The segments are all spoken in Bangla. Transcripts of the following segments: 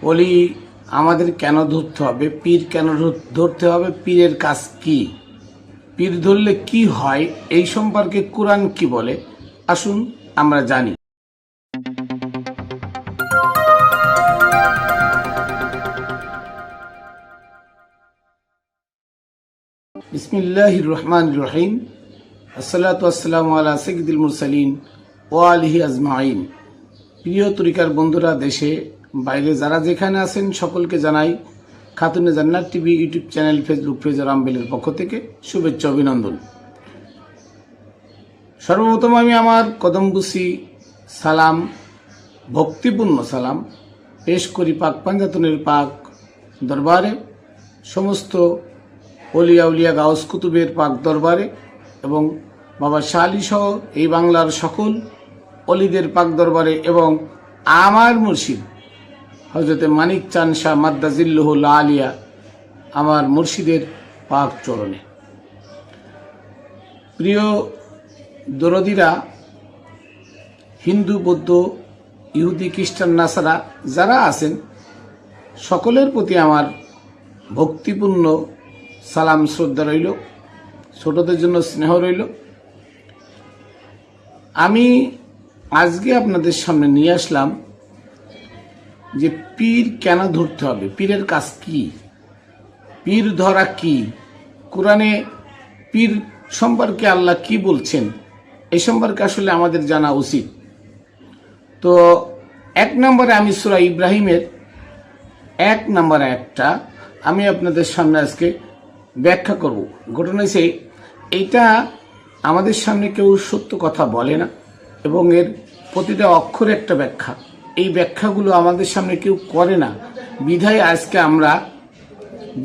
বলি আমাদের কেন ধরতে হবে, পীর কেন ধরতে হবে, পীরের কাজ কি, পীর ধরলে কি হয়, এই সম্পর্কে কোরআন কি বলে, আসুন আমরা জানি। বিসমিল্লাহির রহমানির রহিম। আসসালাতু ওয়াসসালামু আলা সাইয়্যিদিল মুরসালিন ওয়া আলিহি আজমাইন। প্রিয় তরিকার বন্ধুরা, দেশে বাইরে যারা যেখানে আছেন সকলকে জানাই Khatune Jannat TV YouTube channel, Facebook page রামবেলের পক্ষ থেকে শুভেচ্ছা অভিনন্দন। সর্বপ্রথম আমি আমার কদমবুসি সালাম, ভক্তিপূর্ণ সালাম পেশ করি পাক পাঞ্জাতনের পাক দরবারে, সমস্ত অলিয়া উলিয়া গাউস কুতুবের পাক দরবারে এবং বাবা শাহ আলী সহ এই বাংলার সকল অলিদের পাক দরবারে এবং আমার মুর্শিদ হযরতে মানিক চাঁদ শাহ মাদ্দাজিল্লুহুল আলিয়া আমার মুর্শিদের পাক চরণে। প্রিয় দরদিরা, হিন্দু, বৌদ্ধ, ইহুদি, খ্রিস্টান, নাসারা যারা আছেন সকলের প্রতি আমার ভক্তিপূর্ণ সালাম শ্রদ্ধা রইল, ছোটদের জন্য স্নেহ রইল। আমি আজকে আপনাদের সামনে নিয়ে আসলাম যে পীর কেন ধরতে হবে, পীরের কাজ কি, পীর ধরা কি, কোরআনে পীর সম্পর্কে আল্লাহ কি বলছেন, এই সম্পর্কে আসলে আমাদের জানা উচিত। তো এক নম্বরে আমি সূরা ইব্রাহিমের 1 নম্বর একটা আমি আপনাদের সামনে আজকে ব্যাখ্যা করব। ঘটনা হচ্ছে এইটা আমাদের সামনে কেউ সত্য কথা বলে না এবং এর প্রতিটা অক্ষরে একটা ব্যাখ্যা, এই ব্যাখ্যাগুলো আমাদের সামনে কেউ করে না বিধায় আজকে আমরা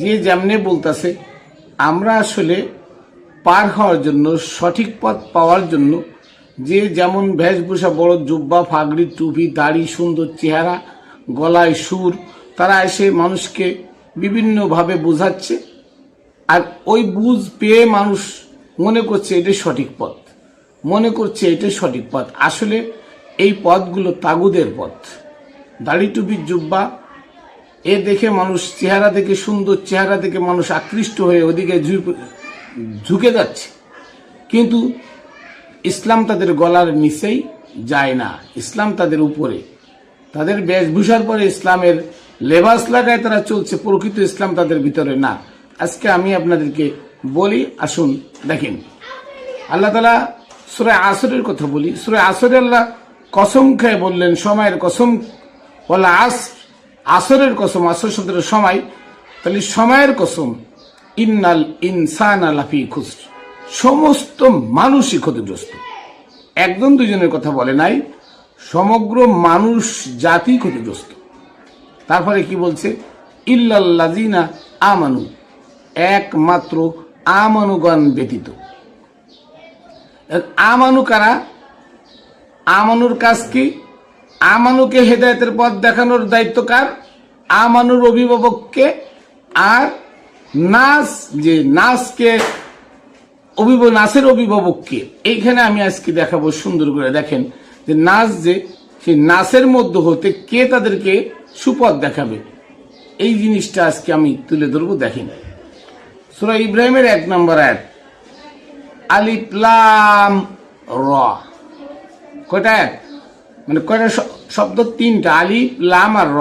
যে যেমনে বলতেছে, আমরা আসলে পার হওয়ার জন্য, সঠিক পথ পাওয়ার জন্য যে যেমন বেশভূষা, বড় জুব্বা, ফাগড়ি, টুপি, দাড়ি, সুন্দর চেহারা, গলায় সুর, তারা এসে মানুষকে বিভিন্নভাবে বোঝাচ্ছে আর ওই বুঝ পেয়ে মানুষ মনে করছে এটাই সঠিক পথ, মনে করছে এটাই সঠিক পথ। আসলে এই পথগুলো তাগুদের পথ। দাড়ি, টুপি, জুব্বা এ দেখে মানুষ, চেহারা দেখে, সুন্দর চেহারা দেখে মানুষ আকৃষ্ট হয়ে ওদিকে ঝুঁকে যাচ্ছে, কিন্তু ইসলাম তাদের গলার নিচেই যায় না, ইসলাম তাদের উপরে, তাদের বেশভূষার পরে ইসলামের লেবাস লাগায় তারা চলছে, প্রকৃত ইসলাম তাদের ভিতরে না। আজকে আমি আপনাদেরকে বলি, আসুন দেখেন। আল্লাহ তাআলা সূরা আসরের কথা বলি, সূরা আসরে আল্লাহ কসম খেয়ে বললেন, সময়ের কসম, বলা আসরের কসম, আসর শব্দের সময়, তাহলে সময়ের কসম, ইন্নাল ইনসানা লাফি খুসর, সমস্ত মানুষই ক্ষতিগ্রস্ত। একজন দুজনের কথা বলে নাই, সমগ্র মানুষ জাতি ক্ষতিগ্রস্ত। তারপরে কি বলছে, ইল্লাল্লাযিনা আমানু, একমাত্র আমানুগণ ব্যতীত। আমানু কারা? আমানুর কাজ কি? আমানুকে হেদায়েতের পথ দেখানোর দায়িত্ব কার? আমানুর অভিভাবককে। আর নাস, যে নাসকে নাসের অভিভাবককে। এইখানে আমি আজকে দেখাবো সুন্দর করে, দেখেন যে নাস, যে সেই নাসের মধ্য হতে কে তাদেরকে সুপথ দেখাবে, এই জিনিসটা আজকে আমি তুলে ধরবো। দেখেন সূরা ইব্রাহিমের 1 নম্বর আয়াত, আলিফ লাম র। কয়টা আয়াত? মানে কয়টা শব্দ? 3টা, আলিফ লাম আর র।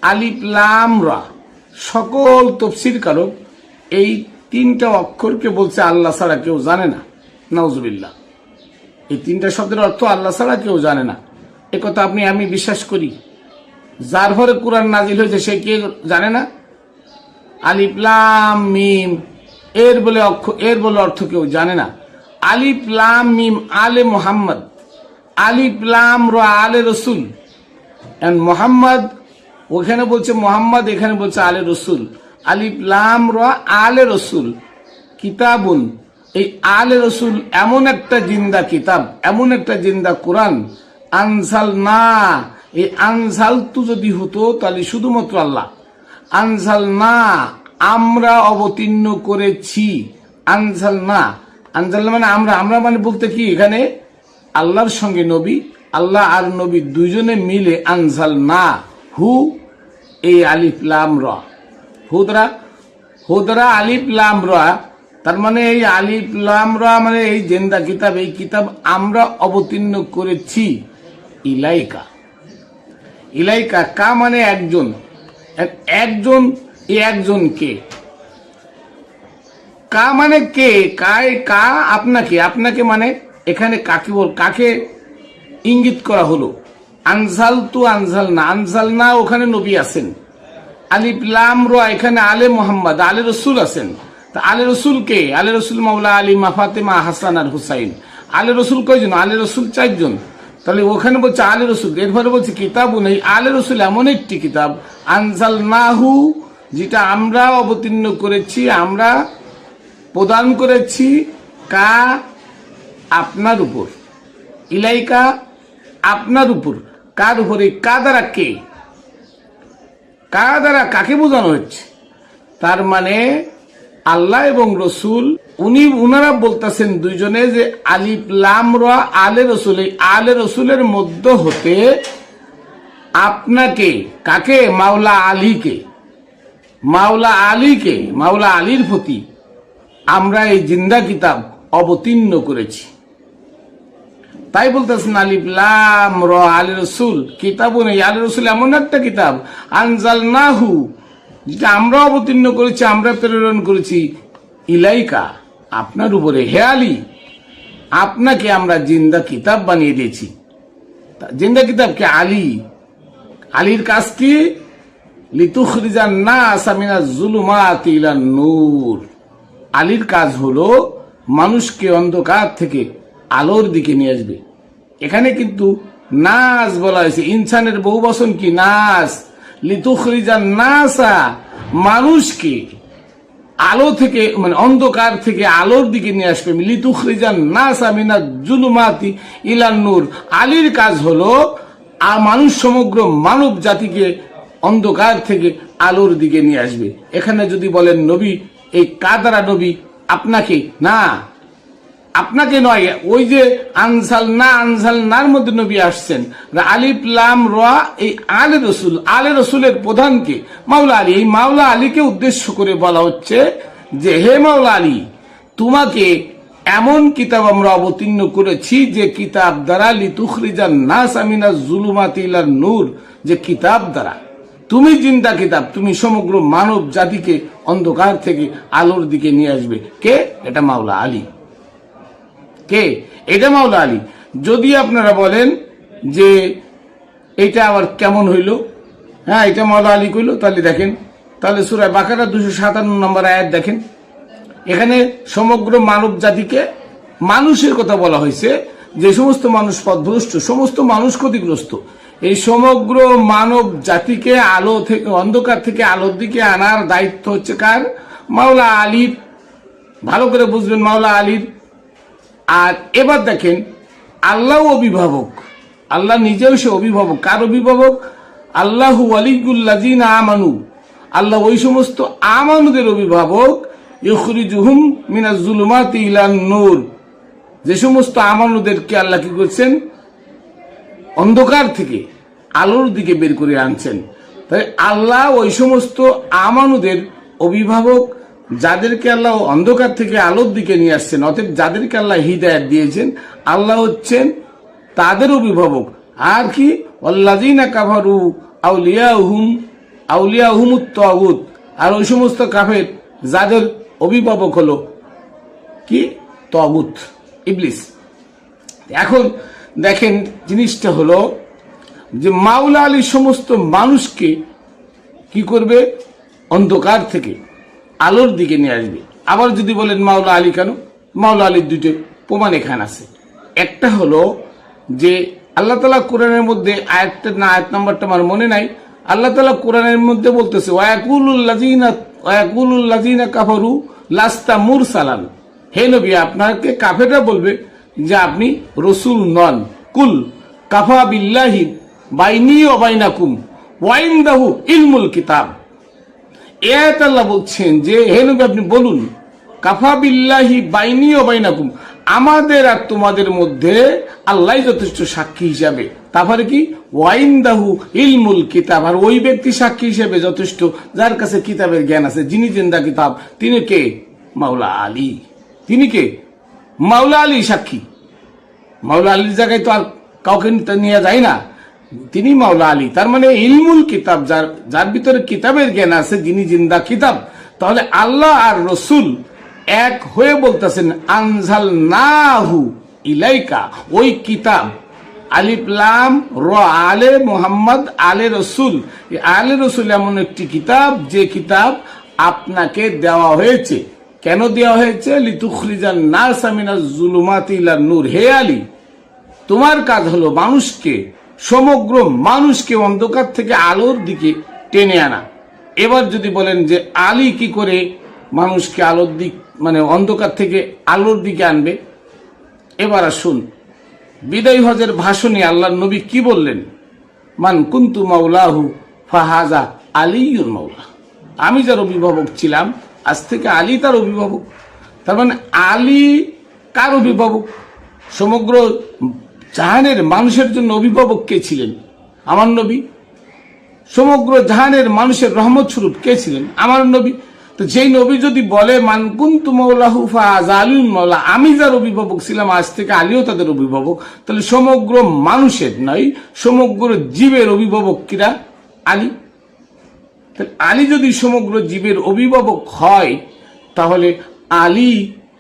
আলিফ লাম র, সকল তাফসীরকারক এই 3টা অক্ষরকে বলছে আল্লাহ ছাড়া কেউ জানে না। নাউজুবিল্লাহ। এই 3টা শব্দের অর্থ আল্লাহ ছাড়া কেউ জানে না, একথা আমি বিশ্বাস করি। যার ঘরে কোরআন নাজিল হয়েছে সে কে জানে না? আলিফ লাম মিম এর বলে অর্থ কেউ জানে না। আলিফ লাম মিম আলে মুহাম্মদ, আলিফ লাম র আলে রসুল। মোহাম্মদ ওখানে বলছে মোহাম্মদ, এখানে বলছে আলে রসুল। আলিফ লাম র আলে রসুল কিতাবুন, এই আলে রসুল এমন একটা জিন্দা কিতাব, এমন একটা জিন্দা কোরআন। আনসাল না, এই আনসাল তু যদি হতো তাহলে শুধুমাত্র আল্লাহ। আনসাল না, আমরা অবতীর্ণ করেছি। আনসাল না, আনসাল মানে আমরা মানে বলতে কি, এখানে আল্লাহর সঙ্গে নবী, আল্লাহ আর নবী দুইজনে মিলে আনসাল না হু এই আলিফ লাম র, হুদরা হুদরা আলিফ লাম র, তার মানে এই আলিফ লাম র মানে এই জিন্দা কিতাব, এই কিতাব আমরা অবতীর্ণ করেছি ইলাইকা। ইলাইকা কা মানে একজন, একজন, এই একজনকে। কা মানে কে, কায় কা আপনাকে, আপনাকে মানে এখানে কাকে কাকে ইঙ্গিত করা হলো। আনজাল তু আনজাল না, আনজাল না ওখানে নবী আছেন। আলিফ লাম র এখানে আলে মোহাম্মদ, আলে রসুল আছেন। তা আলে রসুল কে? আলে রসুল মাওলা আলী, মা ফাতেমা, হাসান আর হুসাইন। আলে রসুল কয়জন? আলে রসুল 4 জন। তাহলে ওখানে বলছে আলে রসুল, এরপরে বলছে কিতাবু নেই। আলে রসুল এমন একটি কিতাব, আনজাল নাহু যেটা আমরা অবতীর্ণ করেছি, আমরা প্রদান করেছি, কা আপনার উপর, ইলাইকা আপনার উপর। কার উপরে? কা দ্বারা কে? কা দ্বারা কাকে বোঝানো হচ্ছে? তার মানে আল্লাহ এবং রসুল, উনারা বলতেছেন দুইজনে যে আলিফ লাম র আলে রসুল, এই আলে রসুলের মধ্য হতে আপনাকে, কাকে? মাওলা আলীকে, মাওলা আলীকে, মাওলা আলীর প্রতি আমরা এই জিন্দা কিতাব অবতীর্ণ করেছি। তাই বলতেছেন আলিফ লাম র আলে রসুল কিতাবও নেই। আলে রসুল এমন একটা কিতাব, আনজাল নাহু যেটা আমরা অবতীর্ণ করেছি, আমরা প্রেরণ করেছি, ইলাইকা আপনার উপরে, হে আলী আপনাকে আমরা জিন্দা কিতাব বানিয়ে দিয়েছি। জিন্দা কিতাবকে আলী, আলীর কাজ কি? লিতুখরিজান নাস মিনাজ যুলুমাতি ইলান নূর। আলীর কাজ হলো মানুষকে অন্ধকার থেকে আলোর দিকে নিয়ে আসবে। এখানে কিন্তু নাস বলা হয়েছে, ইনসানের বহু বচন কি? নাস। লিতুখরিজান নাসা মানুষকে আলো থেকে, মানে অন্ধকার থেকে আলোর দিকে নিয়ে আসবে। লিতুখরিজান নাসা মিনাজ যুলুমাতি ইলান নূর। আলীর কাজ হলো মানুষ, সমগ্র মানব জাতিকে অন্ধকার থেকে আলোর দিকে নিয়ে আসবে। এখানে যদি বলেন নবী, এই কাদারা নবী আপনাকে, না আপনাকে নয়, ওই যে আনসাল না, আনসাল নার মধ্যে নবী আসছেন। আলিফ লাম র এই আলে রসুল, আলে রসুলের প্রধানকে মাওলা আলী, এই মাওলা আলীকে উদ্দেশ্য করে বলা হচ্ছে যে হে মাওলা আলী, তোমাকে এমন কিতাব আমরা অবতীর্ণ করেছি যে কিতাব দ্বারা লিতুখরিজান নাস মিনাজ যুলুমাতি ইলান নূর, যে কিতাব দ্বারা তুমি জিন্দা কিতাব, তুমি সমগ্র মানব জাতিকে অন্ধকার থেকে আলোর দিকে নিয়ে আসবে। কে? এটা মাওলা আলী। কে? এটা মাওলা আলী। যদি আপনারা বলেন যে এটা আবার কেমন হইল, হ্যাঁ এটা মাওলা আলী কইল, তাহলে দেখেন, তাহলে সূরা বাকারা 257 নম্বর আয়াত দেখেন। এখানে সমগ্র মানব জাতিকে, মানুষের কথা বলা হয়েছে, যে সমস্ত মানুষ পথভ্রষ্ট, সমস্ত মানুষ ক্ষতিগ্রস্ত, এই সমগ্র মানব জাতিকে আলো থেকে, অন্ধকার থেকে আলোর দিকে আনার দায়িত্ব হচ্ছে কার? মাওলা আলীর। ভালো করে বুঝবেন, মাওলা আলীর। আর এবার দেখেন, আল্লাহ অভিভাবক, আল্লাহ নিজেও সে অভিভাবক। কার অভিভাবক? আল্লাহু ওয়ালিয়ুল্লাযিনা আমানু, আল্লাহ ওই সমস্ত আমানুদের অভিভাবক। ইখরিজুহুম মিনাজ যুলুমাতি ইলান নূর, যে সমস্ত আমানুদেরকে আল্লাহ কি করছেন? অন্ধকার থেকে আলোর দিকে বের করে আনছেন। তাই আল্লাহ ওই সমস্ত আমানুদের অভিভাবক, যাদেরকে আল্লাহ অন্ধকার থেকে আলোর দিকে নিয়ে আসছেন। অতএব যাদেরকে আল্লাহ হিদায়াত দিয়েছেন, আল্লাহ হচ্ছেন তাদের অভিভাবক। আর কি? ওয়াল্লাযিনা কাফারু আউলিয়াহুমুত তাগুত, আর ওই সমস্ত কাফের যাদের অভিভাবক হলো কি? তাগুত, ইবলিস। এখন দেখেন জিনিসটা হলো যে মাওলা আলী সমস্ত মানুষকে কি করবে? অন্ধকার থেকে আলোর দিকে নিয়ে আসবে। আবার যদি বলেন মাওলা আলী কেন? মাওলা আলীর দুটো প্রমাণ এখানে আছে। একটা হলো যে আল্লাহ তাআলা কোরআনের মধ্যে, আয়াত নাম্বারটা আমার মনে নাই, আল্লাহ তাআলা কোরআনের মধ্যে বলতেছে ওয়ায়াকুলুল লাযিনা কাফারু লাস্তা মুরসালান, হে নবী আপনাকে কাফেররা বলবে যে আপনি রসুল নন। কুল কাফা বিল্লাহি বাইনি ওয়া বাইনাকুম ওয়া ইনদাহু ইলমুল কিতাব। আল্লাহ বলছেন যে হে নবী আপনি বলুন, কাফা বিল্লাহি বাইনি ওয়া বাইনাকুম, আমাদের আর তোমাদের মধ্যে আল্লাহ যথেষ্ট সাক্ষী হিসাবে। তারপরে কি ওয়াইন্দাহু ইলমুল কিতাব, আর ওই ব্যক্তি সাক্ষী হিসেবে যথেষ্ট যার কাছে কিতাবের জ্ঞান আছে, যিনি জিন্দা কিতাব। তিনি কে? মাওলা আলী। তিনি কে? মাওলা আলী সাক্ষী। মাওলা আলীর জায়গায় তো আর কাউকে নিয়ে যায় না, তিনি মাওলা আলী। তার মানে ইলমুল কিতাব, যার ভিতরে কিতাবের জ্ঞান আছে, যিনি জিন্দা কিতাব। তাহলে আল্লাহ আর রসুল এক হয়ে বলতেছেন আনজালনাহু ইলাইকা, ওই কিতাব আলিফ লাম র আলে মোহাম্মদ আলে রসুল। আলে রসুল এমন একটি কিতাব যে কিতাব আপনাকে দেওয়া হয়েছে। কেন দেওয়া হয়েছে? লিতুখরিজান নাসা মিনাজ জুলুমাতি ইলান নূর। হে আলী, তোমার কাজ হলো মানুষকে, সমগ্র মানুষকে অন্ধকার থেকে আলোর দিকে টেনে আনা। এবার যদি বলেন যে আলী কি করে মানুষকে আলোর দিক মানে অন্ধকার থেকে আলোর দিকে আনবে, এবার আসুন বিদায় হজের ভাষণে আল্লাহর নবী কি বললেন? মান কুন্তু মাওলাহু ফাহাজা আলীউল মাওলা। আমি যার অভিভাবক ছিলাম, আজ থেকে আলী তার অভিভাবক। তার মানে আলী কার অভিভাবক? সমগ্র জাহানের মানুষের জন্য অভিভাবক কে ছিলেন? আমার নবী। সমগ্র জাহানের মানুষের রহমত স্বরূপ কে ছিলেন? আমার নবী। তো যেই নবী যদি বলে মান কুনতু মাওলাহু ফাহাজা আলীউল মাওলা, আমি যার অভিভাবক ছিলাম আজ থেকে আলীও তাদের অভিভাবক, তাহলে সমগ্র মানুষের নয়, সমগ্র জীবের অভিভাবক কিরা? আলী। আলী যদি সমগ্র জীবের অভিভাবক হয়, তাহলে আলী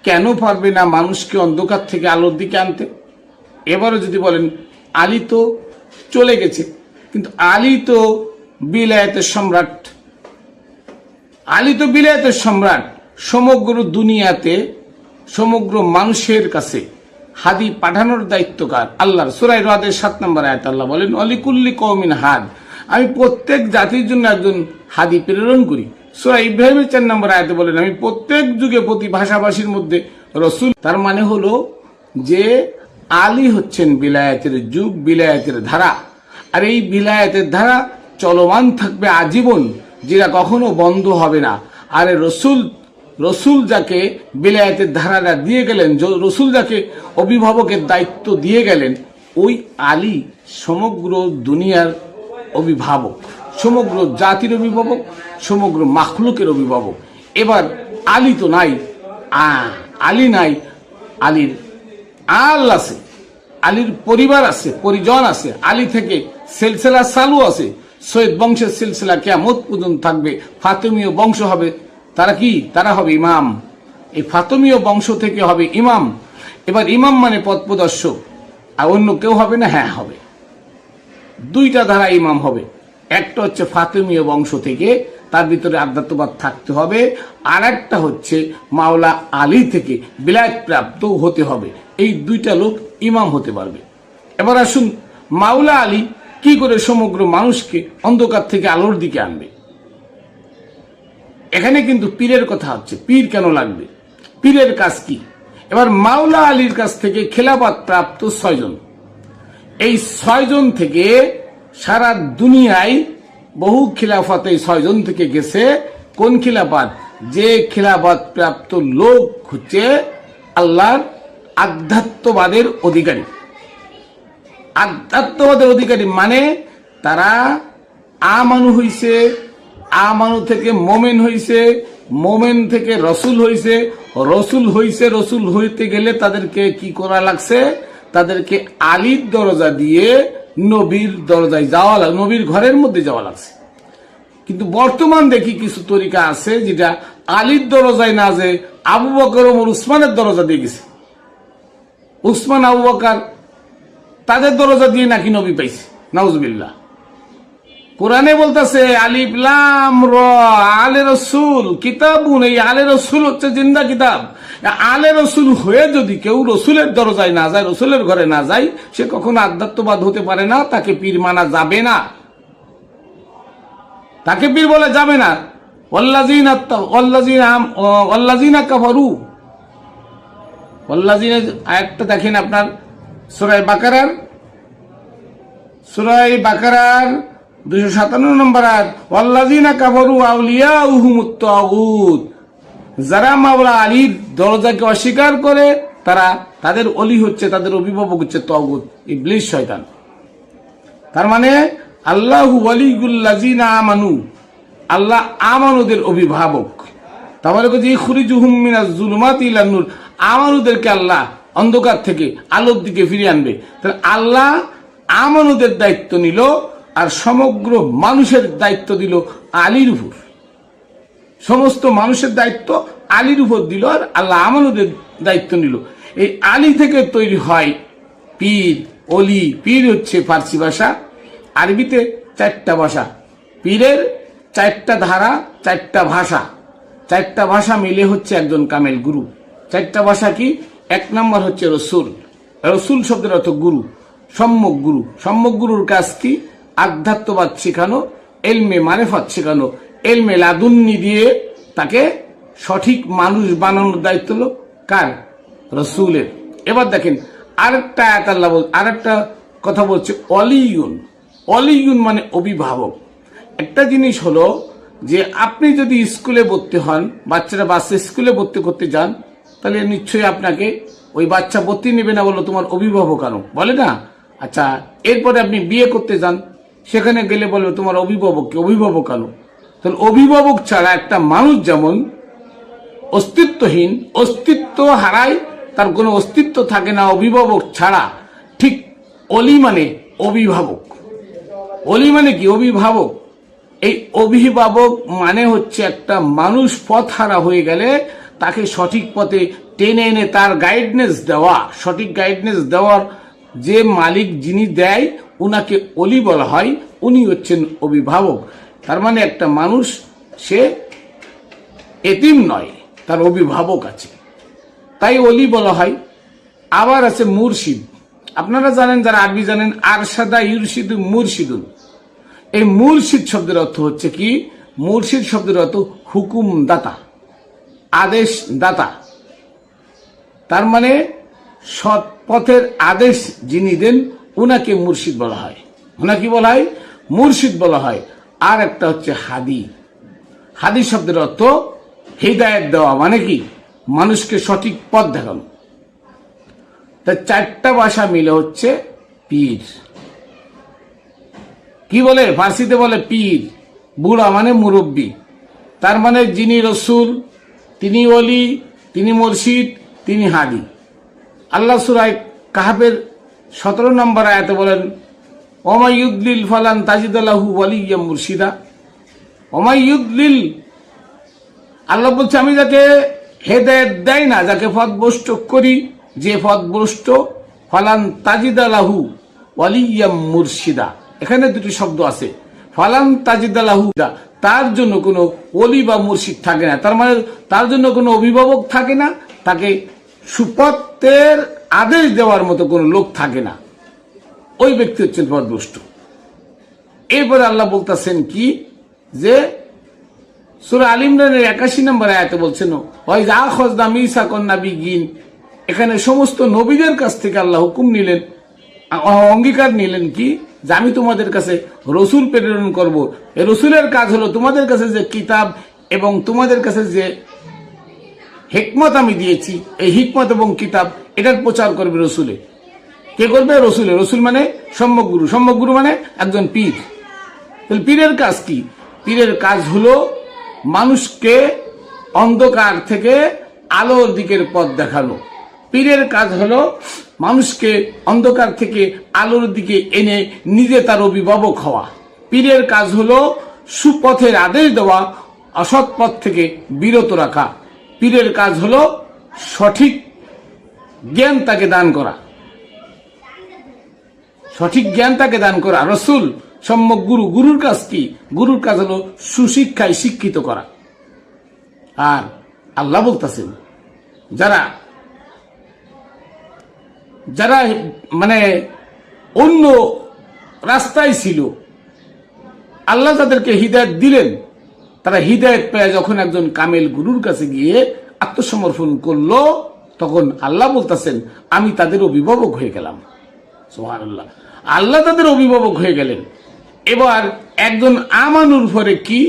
কেন পারবে না মানুষকে অন্ধকার থেকে আলোর দিকে আনতে? এবারও যদি বলেন আলী তো চলে গেছে, কিন্তু আলী তো বিলায়েতের সম্রাট। আলী তো বিলায়েতের সম্রাট। সমগ্র দুনিয়াতে সমগ্র মানুষের কাছে হাদি পাঠানোর দায়িত্ব কার? আল্লাহর। সূরা রাদের 7 নম্বর আয়াত আল্লাহ বলেন অলিকুল্লি কওমিন হাদ, আমি প্রত্যেক জাতির জন্য একজন হাদি প্রেরণ করি। সূরা ইব্রাহিমের 4 নম্বর আয়াতে বলেন আমি প্রত্যেক যুগে প্রতি ভাষাভাষীর মধ্যে রসুল। তার মানে হলো যে আলী হচ্ছেন বিলায়েতের যুগ, বিলায়েতের ধারা। আর এই বিলায়েতের ধারা চলমান থাকবে আজীবন, যেটা কখনো বন্ধ হবে না। আর রসুল যাকে বিলায়েতের ধারাটা দিয়ে গেলেন, রসুল যাকে অভিভাবকের দায়িত্ব দিয়ে গেলেন, ওই আলী সমগ্র দুনিয়ার অভিভাবক, সমগ্র জাতির অভিভাবক, সমগ্র মাখলুকের অভিভাবক। এবার আলী তো নাই, আলী নাই, আলীর আল আছে, আলীর পরিবার আছে, পরিজন আছে, আলী থেকে সিলসিলা চালু আছে। সৈয়দ বংশের সিলসিলা কিয়ামত পর্যন্ত থাকবে। ফাতেমীয় বংশ হবে, তারা কি? তারা হবে ইমাম। এই ফাতেমীয় বংশ থেকে হবে ইমাম। এবার ইমাম মানে পথ প্রদর্শক, আর অন্য কেউ হবে না? হ্যাঁ হবে। দুইটা ধারা ইমাম হবে। একটা হচ্ছে ফাতেমীয় বংশ থেকে, তার ভিতরে আধ্যাত্মবাদ থাকতে হবে। আর একটা হচ্ছে মাওলা আলী থেকে বিলায়েত প্রাপ্ত হতে হবে। এই দুইটা লোক ইমাম হতে পারবে। এবার আসুন মাওলা আলী কি করে সমগ্র মানুষকে অন্ধকার থেকে আলোর দিকে আনবে? এখানে কিন্তু পীরের কথা হচ্ছে। পীর কেন লাগবে? পীরের কাজ কি? এবার মাওলা আলীর কাছ থেকে খেলাফত প্রাপ্ত 6 জন, এই 6 জন থেকে সারা দুনিয়ায় বহু খিলাফত এই 6 জন থেকে গেছে। কোন খিলাফত? যে খিলাফত প্রাপ্ত লোক হচ্ছে আল্লাহর আধ্যাত্মবাদের অধিকারী। আধ্যাত্মবাদের অধিকারী মানে তারা আমানু হইছে, আমানু থেকে মোমেন হইছে, মোমেন থেকে রসুল হইছে, রসুল হইছে। রসুল হইতে গেলে তাদেরকে কি করা লাগছে? তাদেরকে আলীর দরজা দিয়ে নবীর দরজায় যাওয়া লাগছে, নবীর ঘরের মধ্যে যাওয়া লাগছে। কিন্তু বর্তমান দেখি কিছু তরিকা আছে যেটা আলীর দরজায় না যে আবু বকর ওমর উসমানের দরজা দিয়ে গেছে। উসমান আবু বকর তাদের দরজা দিয়ে নাকি নবী পাইছে। নাউজুবিল্লাহ। কোরআনে বলতেছে আলিফ লাম র আলে রসুল কিতাবুন, এই আলে রসুল হচ্ছে জিন্দা কিতাব। আলে রসুল হয়ে যদি কেউ রসুলের দরজায় না যায়, রসুলের ঘরে না যায়, সে কখনো আধ্যাত্মবাদ হতে পারে না। তাকে পীর মানা যাবে না, তাকে পীর বলা যাবে না। ওয়াল্লাযিনা কাফারু, ওয়াল্লাযিনা আয়াতটা দেখেন আপনার সূরা বাকারার 257 নম্বর আয়াত। ওয়াল্লাযিনা কাফারু আউলিয়াউহুমুত তাগুত, যারা মাওলা আলীর দরজাকে অস্বীকার করে তাদের অলি হচ্ছে, তাদের অভিভাবক হচ্ছে তাগুত, ইবলিস, শয়তান। তার মানে আল্লাহু ওয়ালিউল্লাযিনা আমানু, আল্লাহ আমানুদের অভিভাবক। তাহলে যে ইখরিজুহুম মিনাজ যুলুমাতি ইলান নূর, আমানুদেরকে আল্লাহ অন্ধকার থেকে আলোর দিকে ফিরিয়ে আনবে। তাহলে আল্লাহ আমানুদের দায়িত্ব নিল, আর সমগ্র মানুষের দায়িত্ব দিল আলীর উপর। সমস্ত মানুষের দায়িত্ব আলীর উপর দিল, আর আল্লাহ আমানুদের দায়িত্ব নিল। এই আলী থেকে তৈরি হয় পীর, অলি। পীর হচ্ছে ফার্সি ভাষা, আরবিতে 4টা ভাষা। পীরের 4টা ধারা, 4টা ভাষা। 4টা ভাষা মিলে হচ্ছে একজন কামেল গুরু। 4টা ভাষা কি? 1 নম্বর হচ্ছে রসুল। রসুল শব্দের অর্থ গুরু, সম্যক গুরু। সম্যক গুরুর কাজ কি? আধ্যাত্মবাদ শেখানো, এলমে মারেফাত শেখানো, এলমে লাদুন্নি দিয়ে তাকে সঠিক মানুষ বানানোর দায়িত্ব হলো কার? রসুলের। এবার দেখেন আরেকটা আয়াত আল্লাহ আরেকটা কথা বলছে, অলিউন। অলিউন মানে অভিভাবক। একটা জিনিস হলো যে আপনি যদি স্কুলে ভর্তি হন, বাচ্চা স্কুলে ভর্তি করতে যান, তাহলে নিশ্চয়ই আপনাকে ওই বাচ্চা ভর্তি নেবে না, বলো তোমার অভিভাবক আনো, বলে না? আচ্ছা, এরপরে আপনি বিয়ে করতে যান, সেখানে গেলে বলবে তোমার অভিভাবককে, অভিভাবক আনো। তাহলে অভিভাবক ছাড়া একটা মানুষ যেমন অস্তিত্বহীন, অস্তিত্ব হারায়, তার কোনো অস্তিত্ব থাকে না অভিভাবক ছাড়া, ঠিক অলি মানে অভিভাবক। অলি মানে কি? অভিভাবক। এই অভিভাবক মানে হচ্ছে একটা মানুষ পথ হারা হয়ে গেলে তাকে সঠিক পথে টেনে এনে তার গাইডনেস দেওয়া। সঠিক গাইডনেস দেওয়ার যে মালিক যিনি দেয়, উনাকে অলি বলা হয়। উনি হচ্ছেন অভিভাবক। তার মানে একটা মানুষ সে এতিম নয়, তার অভিভাবক আছে, তাই অলি বলা হয়। আবার আছে মুর্শিদ। আপনারা জানেন, যারা আরবি জানেন, আরশাদা ইউরশিদু মুরশিদুন। এই মুর্শিদ শব্দের অর্থ হচ্ছে কি? মুর্শিদ শব্দের অর্থ হুকুম দাতা, আদেশ দাতা। তার মানে সৎ পথের আদেশ যিনি দেন, উনাকে মুর্শিদ বলা হয়। উনাকে বলা হয় মুর্শিদ বলা হয়। আর একটা হচ্ছে হাদি। হাদি শব্দের অর্থ হিদায়াত দেওয়া, মানে কি? মানুষকে সঠিক পথ দেখানো। তাই 4টা ভাষা মিলে হচ্ছে পীর। কি বলে? ফার্সিতে বলে পীর, বুড়া মানে মুরব্বী। তার মানে যিনি রসুল, তিনি ওলি, তিনি মুর্শিদ, তিনি হাদি। আল্লাহ সূরা কাহফের 17 নম্বর আয়াতে বলেন, ওমা ইউদলিল ফালান তাজিদ লাহু ওয়ালিয়্যাম মুরশিদা। ওমা ইউদলিল, আল্লাহ বলছে আমি যাকে হেদায়েত দেয় না, যাকে পথভ্রষ্ট করি, যে পথভ্রষ্ট, ফালান তাজিদ লাহু ওয়ালিয়্যাম মুরশিদা। এখানে দুটি শব্দ আছে, ফালান তাজিদ লাহু, তার জন্য কোনো ওলি বা মুর্শিদ থাকে না। তার মানে তার জন্য কোনো অভিভাবক থাকে না, তাকে সুপথের আদেশ দেওয়ার মতো কোনো লোক থাকে না। ওই ব্যক্তি হচ্ছেন পথভ্রষ্ট। এরপরে আল্লাহ বলতেছেন কি? যে সূরা আল ইমরানের 81 নম্বর আয়াতে বলছেন, ওয়াইজ আখাযনা মিসাকান নাবিয়্যিন। এখানে সমস্ত নবীদের কাছ থেকে আল্লাহ হুকুম নিলেন, অঙ্গীকার নিলেন কি? যে আমি তোমাদের কাছে রসুল প্রেরণ করব। এই রসুলের কাজ হলো তোমাদের কাছে যে কিতাব এবং তোমাদের কাছে যে হিকমত আমি দিয়েছি, এই হিকমত এবং কিতাব এটার প্রচার করবে রসুলে। কে করবে? রসুলে। রসুল মানে সম্যক গুরু। সম্যক গুরু মানে একজন পীর। তাহলে পীরের কাজ কি? পীরের কাজ হলো মানুষকে অন্ধকার থেকে আলোর দিকের পথ দেখানো। পীরের কাজ হলো মানুষকে অন্ধকার থেকে আলোর দিকে এনে নিজে তার অভিভাবক হওয়া। পীরের কাজ হলো সুপথের আদেশ দেওয়া, অসৎ পথ থেকে বিরত রাখা। পীরের কাজ হলো সঠিক জ্ঞান তাকে দান করা, সঠিক জ্ঞান তাকে দান করা। রসুল সম্যক গুরু, গুরুর কাজ কি? গুরুর কাজ হলো সুশিক্ষায় শিক্ষিত করা। আর আল্লাহ বলতেছেন, যারা যারা মানে অন্য রাস্তায় ছিল, আল্লাহ তাদেরকে হিদায়াত দিলেন। তারা হিদায়াত পেয়ে যখন একজন কামেল গুরুর কাছে গিয়ে আত্মসমর্পণ করলো, তখন আল্লাহ বলতেছেন আমি তাদের অভিভাবক হয়ে গেলাম। সুবহানাল্লাহ, আল্লাহ তাদের অভিভাবক হয়ে গেলেন। এবার একজন আমানুর পরে কি?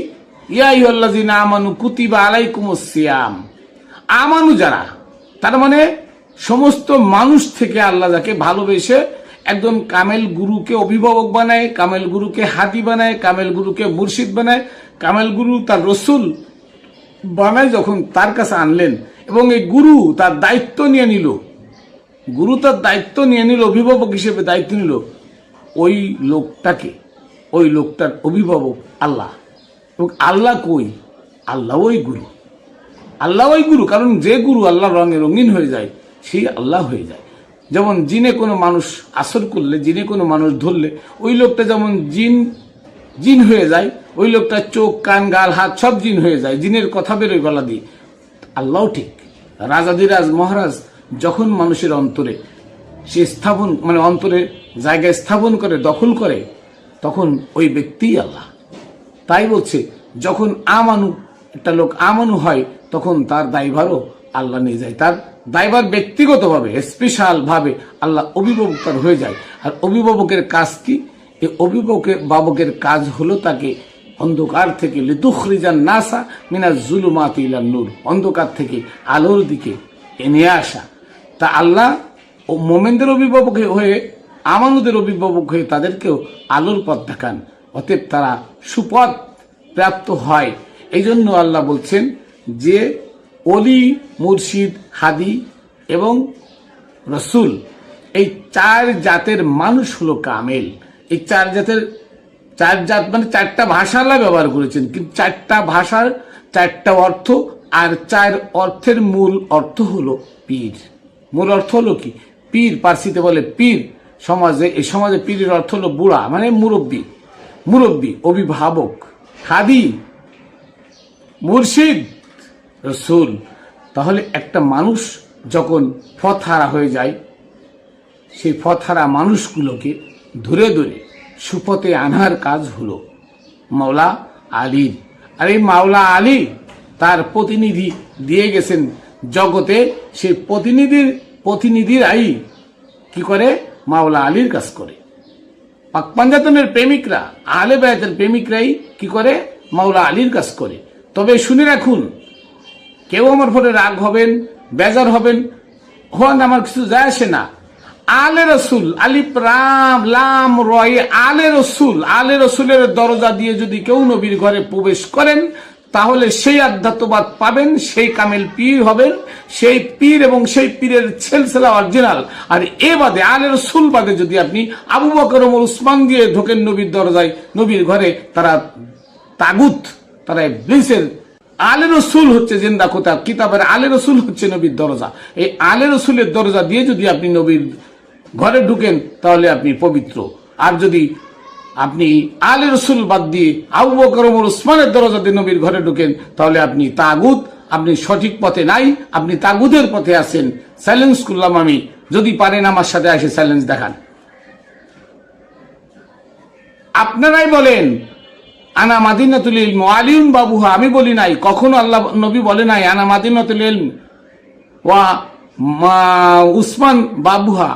ইয়া আইয়ুহাল্লাযিনা আমানু কুতিবা আলাইকুমুস সিয়াম। আমানু যারা, তার মানে সমস্ত মানুষ থেকে আল্লাহ যাকে ভালোবেসে একজন কামেল গুরুকে অভিভাবক বানায়, কামেল গুরুকে হাদি বানায়, কামেল গুরুকে মুর্শিদ বানায়, কামেল গুরু তার রসুল বানায়, যখন তার কাছে আনলেন এবং এই গুরু তার দায়িত্ব নিয়ে নিল, গুরু তার দায়িত্ব নিয়ে নিল, অভিভাবক হিসেবে দায়িত্ব নিল, ওই লোকটার অভিভাবক আল্লাহ। এবং আল্লাহ কই? আল্লাহ ওই গুরু, কারণ যে গুরু আল্লাহ রঙে রঙিন হয়ে যায় সেই আল্লাহ হয়ে যায়। যেমন জিনে কোনো মানুষ আসর করলে, জিনে কোনো মানুষ ধরলে ওই লোকটা যেমন জিন হয়ে যায়, ওই লোকটা চোখ কান গাল হাত সব জিন হয়ে যায়, জিনের কথা বেরোয় গলা দিয়ে। আল্লাহ ঠিক রাজাদিরাজ মহারাজ যখন মানুষের অন্তরে সে স্থাপন অন্তরে জায়গায় স্থাপন করে, দখল করে, তখন ওই ব্যক্তিই আল্লাহ। তাই বলছে যখন একটা লোক আমানু হয় তখন তার দায়ভারও আল্লাহ নিয়ে যায়, তার দায়ভার ব্যক্তিগতভাবে স্পেশাল ভাবে আল্লাহ অভিভাবক তার হয়ে যায়। আর অভিভাবকের কাজ কি? এই অভিভাবকের কাজ হলো তাকে অন্ধকার থেকে লিতুখরিজান নাসা মিনাজ জুলুমাতি ইলান নূর, অন্ধকার থেকে আলোর দিকে এনে আসা। তা আল্লাহ ও মোমেনদের অভিভাবক হয়ে, আমানুদের অভিভাবক হয়ে তাদেরকেও আলোর পথ দেখান, অতএব তারা সুপথ প্রাপ্ত হয়। এই জন্য আল্লাহ বলছেন যে অলি, মুর্শিদ, হাদি এবং রসুল, এই চার জাতের মানুষ হলো কামেল। এই চার জাত চারটা ভাষা আল্লাহ ব্যবহার করেছেন, কিন্তু চারটা ভাষার চারটা অর্থ, আর চার অর্থের মূল অর্থ হলো পীর। মূল অর্থ হলো কি? পীর, পার্সিতে বলে পীর। এই সমাজে পীরের অর্থ হলো বুড়া, মানে মুরব্বী, অভিভাবক। হাদি, মুর্শিদ, রসুল। তাহলে একটা মানুষ যখন পথহারা হয়ে যায়, সেই পথহারা মানুষগুলোকে ধরে ধরে সুপথে আনার কাজ হলো মাওলা আলীর। আর এই মাওলা আলী তার প্রতিনিধি দিয়ে গেছেন জগতে, সেই প্রতিনিধিরাই কি করে? মাওলা আলীর কাজ করে। পাক পাঞ্জাতনের প্রেমিকরা, আহলে বায়াতের প্রেমিকরাই কি করে? মাওলা আলীর কাজ করে। তবে শুনে রাখুন, কেউ আমার পরে রাগ হবেন, বেজার হবেন, আমার কিছু যায় আসে না। আলে রসুল, আলিফ রাম লাম রয়, আলে রসুলের দরজা দিয়ে যদি কেউ নবীর ঘরে প্রবেশ করেন, তাহলে সেই আধ্যাত্মবাদ পাবেন, সেই কামেল পীর হবেন, সেই পীর এবং সেই পীরের সিলসিলা অরিজিনাল। আর এ বাদে আলে রসুল বাদে যদি আপনি আবু বকর ওমর উসমান দিয়ে ঢোকেন নবীর দরজায়, নবীর ঘরে, তারা তাগুত, তারা ইবলিসের। আলে রসুল হচ্ছে জিন্দা কিতাবের আলে রসুল হচ্ছে নবীর দরজা। এই আলে রসুলের দরজা দিয়ে যদি আপনি নবীর ঘরে ঢুকেন তাহলে আপনি পবিত্র। আর যদি আপনি আলে রসুল বাদ দিয়ে আবু বকর ওমর উসমানের দরজা দিয়ে নবীর ঘরে ঢুকেন তাহলে আপনি তাগুত, আপনি সঠিক পথে নাই, আপনি তাগুতের পথে আছেন। চ্যালেঞ্জ করলাম আমি, যদি পারেন আমার সাথে এসে চ্যালেঞ্জ দেখান। আপনারাই বলেন আনা মাদিনাতুল ইলম আলিউন বাবুহা, আমি বলি নাই, কখনো আল্লাহ নবী বলে নাই আনা মাদিনাতুল ইলম ওয়া উসমান বাবুহা,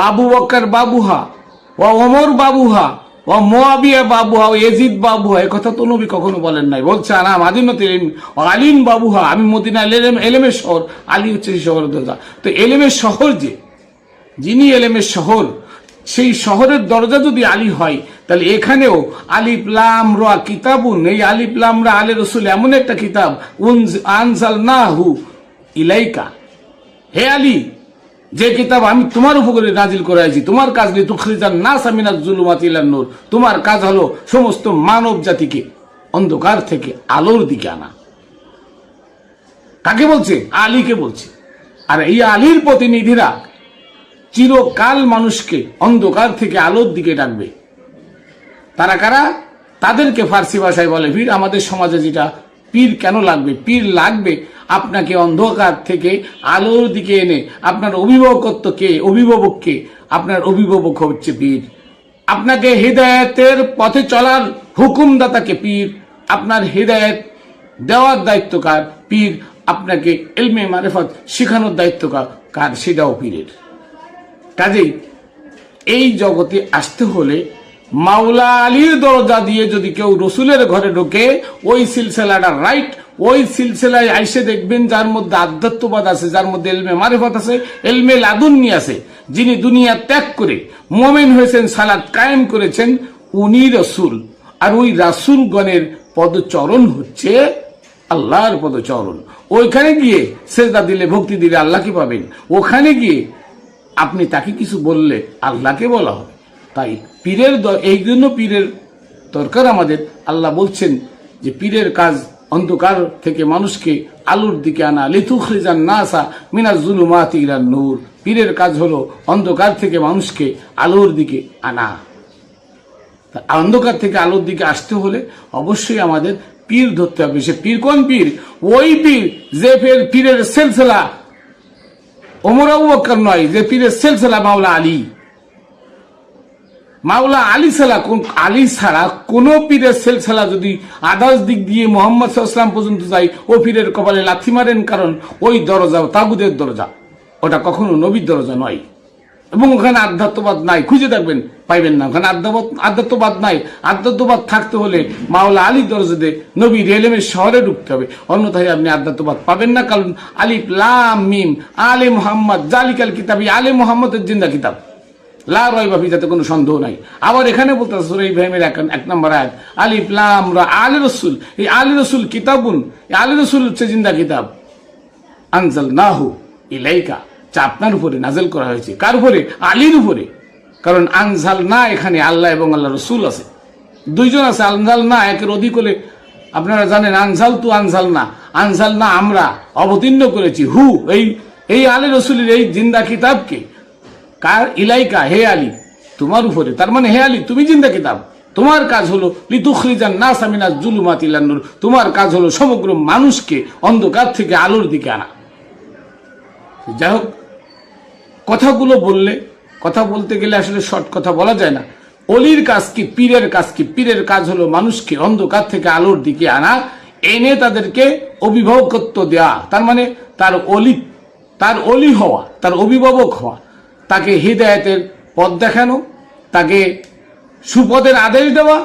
আবু বকর বাবুহা, ও ওমর বাবুহা, ও মুয়াবিয়া বাবুহা, ও ইয়াজিদ বাবুহা। এই কথা তো নবী কখনো বলেন নাই। বলছে আনা মাদিনাতুল ইলম ও আলিন বাবুহা, আমি মদিনা এলেমের শহর, আলী হচ্ছে সেই শহরের দরজা। তো এলেমের শহর, যিনি এলেমের শহর, সেই শহরের দরজা যদি আলী হয়, তাহলে এখানেও আলিফ লাম রা কিতাবুন, এই আলিফ লাম রা আলে রসুল এমন একটা কিতাব, আনজালনাহু ইলাইকা, হে আলী, যে কিতাব আমি তোমার উপরে নাজিল করেছি, তোমার কাজ লিতুখরিজান নাসা মিনাজ জুলুমাতি ইলান নূর, তোমার কাজ হলো সমস্ত মানব জাতিকে অন্ধকার থেকে আলোর দিকে আনা। কাকে বলছে? আলীকে বলছে। আর এই আলীর প্রতিনিধিরা চিরকাল মানুষকে অন্ধকার থেকে আলোর দিকে ডাকবে। তারা কারা? তাদেরকে ফার্সি ভাষায় বলে পীর। আমাদের সমাজে যেটা পীর কেন লাগবে? পীর লাগবে আপনাকে অন্ধকার থেকে আলোর দিকে এনে, আপনার অভিভাবককে, আপনার অভিভাবক হচ্ছে পীর। আপনাকে হেদায়েতের পথে চলার হুকুমদাতাকে পীর, আপনার হেদায়েত দেওয়ার দায়িত্ব কার? পীর। আপনাকে ইলমে মারিফত শেখানোর দায়িত্ব কার? সেটাও পীরের। কাজেই এই জগতে আসতে হলে মাওলা আলীর দরজা দিয়ে যদি কেউ রসুলের ঘরে ঢোকে, ওই সিলসিলাটা রাইট, ওই সিলসিলায় আইসে দেখবেন যার মধ্যে আধ্যাত্মবাদ আছে, যার মধ্যে এলমে মারিফাত আছে, এলমে লাদুন্নি আছে, যিনি দুনিয়া ত্যাগ করে মুমিন হয়েছেন, সালাত কায়েম করেছেন, উনি রসুল। আর ওই রাসূলগণের পদচরণ হচ্ছে আল্লাহর পদচরণ। ওইখানে গিয়ে সেজদা দিলে, ভক্তি দিলে আল্লাহকে পাবেন। ওখানে গিয়ে আপনি তাকে কিছু বললে আল্লাহকে বলা হবে। তাই পীরের এই জন্য পীরের দরকার আমাদের। আল্লাহ বলছেন যে পীরের কাজ অন্ধকার থেকে মানুষকে আলোর দিকে আনা, লিতুখরিজান নাসা মিনাজ জুলুমাতি ইলান নূর। পীরের কাজ হলো অন্ধকার থেকে মানুষকে আলোর দিকে আনা। অন্ধকার থেকে আলোর দিকে আসতে হলে অবশ্যই আমাদের পীর ধরতে হবে। সে পীর কোন পীর? ওই পীর যে পীরের সিলসিলা ওমর আবু বকর নয়, যে পীরের সিলসিলা মাওলা আলী। মাওলা আলী ছাড়া আলী ছাড়া কোন পীরের সিলসিলা যদি আদার্স দিক দিয়ে মুহাম্মদ সাল্লাল্লাহু আলাইহি ওয়াসাল্লাম পর্যন্ত যায়, ও পীরের কপালে লাথি মারেন, কারণ ওই দরজা তাগুদের দরজা, ওটা কখনো নবীর দরজা নয়। এবং ওখানে আধ্যাত্মবাদ নাই, খুঁজে দেখবেন পাইবেন না। ওখানে আধ্যাত্মবাদ নাই। আধ্যাত্মবাদ থাকতে হলে মাওলা আলী দরজাতে নবীর এলেমের শহরে ঢুকতে হবে, অন্যথায় আপনি আধ্যাত্মবাদ পাবেন না। কারণ আলিফ লাম মিম আলে মুহাম্মদ জালিকাল কিতাবি, আলে মুহাম্মদের জিন্দা কিতাব, লা রাইবা ফি, যাতে কোনো সন্দেহ নাই। আবার এখানে বলতেছে সূরা ইব্রাহিমের 1 নম্বর আয়াত, আলিফ লাম রা আলে রাসূল। এই আলে রাসূল কিতাবুন, এই আলে রাসূল হচ্ছে জিন্দা কিতাব। আনজালনাহু ইলাইকা, যা আপনার উপরে নাজেল করা হয়েছে। কার উপরে? আলীর উপরে। কারণ আনজাল না, এখানে আল্লাহ এবং আল্লাহ রসুল আছে, দুইজন আছে। আনজাল না একের অধিক হলে আপনারা জানেন আনজাল তু আনজাল না, আনজাল না আমরা অবতীর্ণ করেছি। হু এই আলী রসুলের এই জিন্দা কিতাবকে, কার? ইলাইকা, হে আলী তোমার উপরে। তার মানে হে আলী তুমি জিন্দা কিতাব, তোমার কাজ হলো লিতুখরিজান নাসা মিনাজ জুলুমাতি ইলান নূর, তোমার কাজ হলো সমগ্র মানুষকে অন্ধকার থেকে আলোর দিকে আনা। যাই হোক, কথাগুলো কথা বলতে গেলে আসলে শর্ট কথা বলা যায় না। অলির কাজ কি, পীরের কাজ কি? পীরের কাজ হলো মানুষকে অন্ধকার থেকে আলোর দিকে আনা, এনে তাদেরকে অভিভাবকত্ব দেয়া। তার মানে তার অলি হওয়া, তার অভিভাবক হওয়া, তাকে হিদায়াতের পথ দেখানো, তাকে সুপথের আদেশ দেওয়া,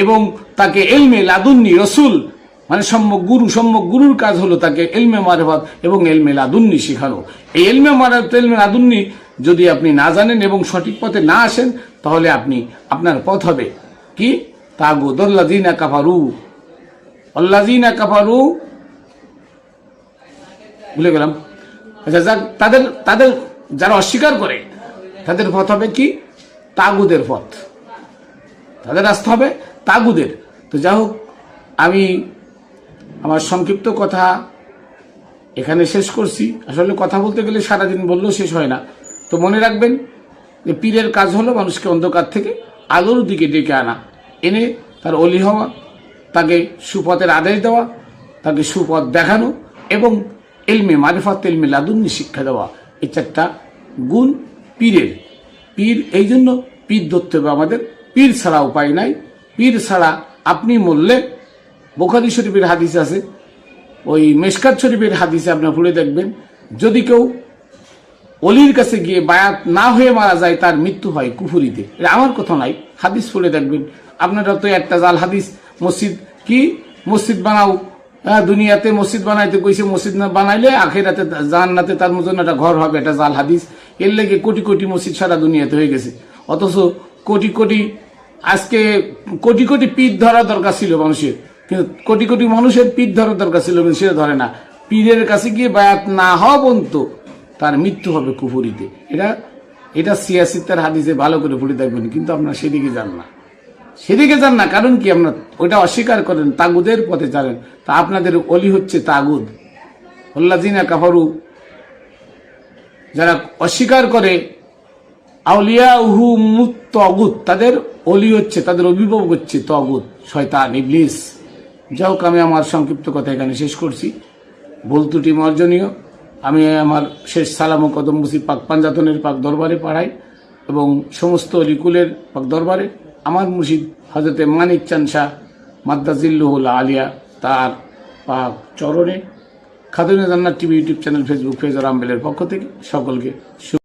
এবং তাকে এলমে লাদুন্নি রসুল মানে সম্যক গুরুর কাজ হলো তাকে এলমে মারিফাত এবং এলমে লাদুন্নি শেখানো। এই এলমে মারিফাত, এলমে লাদুন্নি যদি আপনি না জানেন এবং সঠিক পথে না আসেন, তাহলে আপনার পথ হবে কি? তাগুত, আল্লাযীনা কাফারু, ভুলে গেলাম। আচ্ছা, তাদের যারা অস্বীকার করে, তাদের পথ হবে কি? তাগুদের পথ, তাদের রাস্তা হবে তাগুদের। তো যাই হোক, আমি আমার সংক্ষিপ্ত কথা এখানে শেষ করছি। আসলে কথা বলতে গেলে সারাদিন বললেও শেষ হয় না। তো মনে রাখবেন যে পীরের কাজ হলো মানুষকে অন্ধকার থেকে আলোর দিকে ডেকে আনা, এনে তার অলি হওয়া, তাকে সুপথের আদেশ দেওয়া, তাকে সুপথ দেখানো, এবং এলমে মারিফাত, এলমে লাদুন্নি শিক্ষা দেওয়া। এই 4টা গুণ পীরের। পীর এই জন্য পীর ধরতে হবে আমাদের। পীর ছাড়া উপায় নাই। পীর ছাড়া আপনি মরলে, বুখারী শরীফের হাদিস আছে, ওই মিশকাত শরীফের হাদিসে আপনার পড়ে দেখবেন, যদি কেউ অলির কাছে গিয়ে বায়াত না হয়ে মারা যায়, তার মৃত্যু হয় কুফরিতে। এটা আমার কথা নাই, হাদিস পড়ে দেখবেন। আপনারা তো একটা জাল হাদিস, মসজিদ বানাও, দুনিয়াতে মসজিদ বানাইতে কইছে, মসজিদ না বানাইলে আখিরাতে জান্নাতে তার জন্য একটা ঘর হবে, এটা জাল হাদিস। এর লেগে কোটি কোটি মসজিদ সারা দুনিয়াতে হয়ে গেছে। অথচ আজকে কোটি কোটি পীর ধরা দরকার ছিল মানুষের, কিন্তু কোটি কোটি মানুষের পীর ধরা দরকার ছিল, কিন্তু সেটা ধরে না। পীরের কাছে গিয়ে বায়াত না হওয়া পর্যন্ত তার মৃত্যু হবে কুফরিতে। এটা সিয়াসিত্তার হাদিসে ভালো করে পড়ে দেখবেন, কিন্তু আপনারা সেদিকে যান না। কারণ কি? আপনার ওইটা অস্বীকার করেন, তাগুদের পথে চলেন। তা আপনাদের অলি হচ্ছে তাগুদ। আল্লাযীনা কাফারু, যারা অস্বীকার করে, আউলিয়াউহু মুত্তাগুত, তাদের অলি হচ্ছে, তাদের অভিভাবক হচ্ছে তাগুত, শয়তান, ইবলিস। যাই হোক, আমি আমার সংক্ষিপ্ত কথা এখানে শেষ করছি। ভুল ত্রুটি মার্জনীয়। আমি আমার শেষ সালাম ও কদম বুঝি পাক পাঞ্জাতনের পাক দরবারে পাঠাই, এবং সমস্ত অলিকুলের পাক দরবারে আমার মুর্শিদ হযরতে মানিক চাঁদ শাহ মাদ্দাজিল্লুহুল আলিয়া, তার পাক চরণে Khatune Jannat TV YouTube channel, Facebook page ও রামবেলের পক্ষ থেকে সকলকে